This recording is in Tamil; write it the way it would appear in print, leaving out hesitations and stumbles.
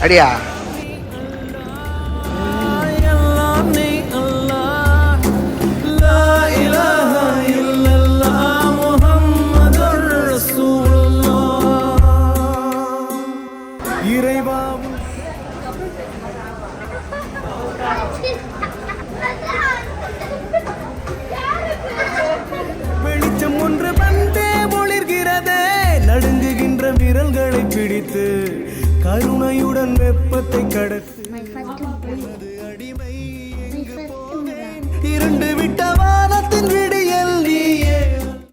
அடியா வெளிச்சம் ஒன்று வந்தே ஒளிர்கிறதே, நடுங்குகின்ற விரல்களை பிடித்து கருணையுடன் வெப்பத்தை கடத்து அடிமை. இருண்டு விட்ட வானத்தின் விட